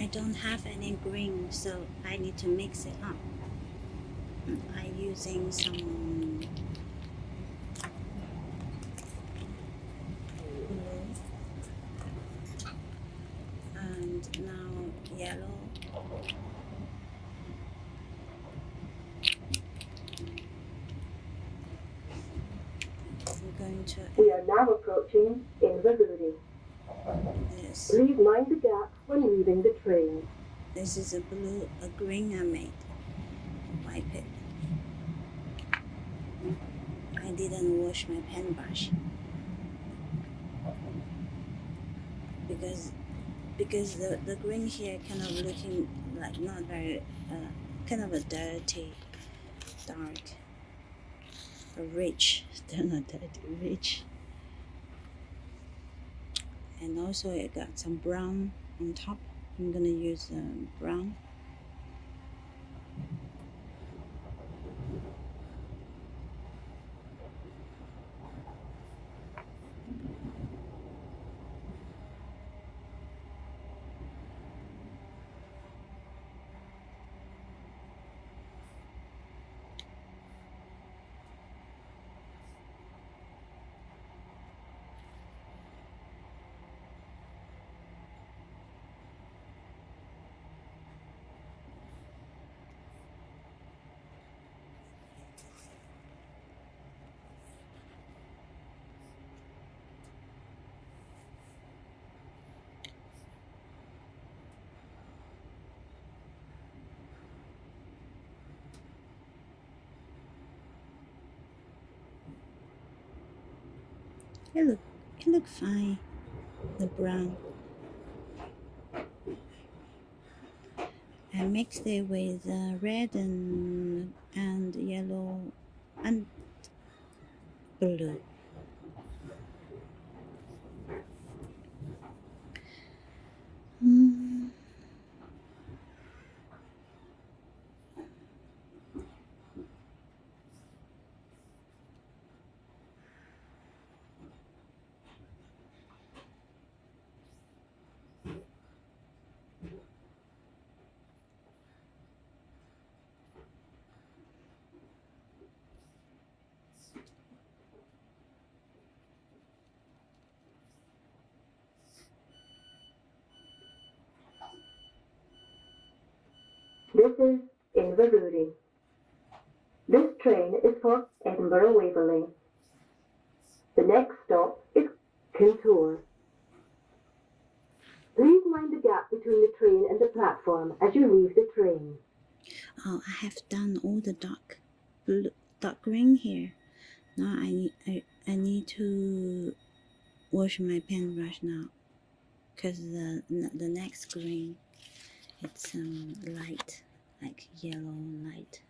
I don't have any green, so I need to mix it up. I'm using some blue and now yellow. I'm going to We are now approaching Invergoodie. this. Please mind the gap when leaving the train. This is a green I made. Wipe it. I didn't wash my pen brush because the green here kind of looking like not very kind of a dirty, dark, rich. They're not dirty, rich. And also it got some brown on top. I'm gonna use brown. It look fine. The brown. I mixed it with red and yellow and blue. This is Inverurie. This train is for Edinburgh Waverley. The next stop is Kintore. Please mind the gap between the train and the platform as you leave the train. Oh, I have done all the dark green here. Now I need to wash my pen brush now, because the next green it's light, like yellow light.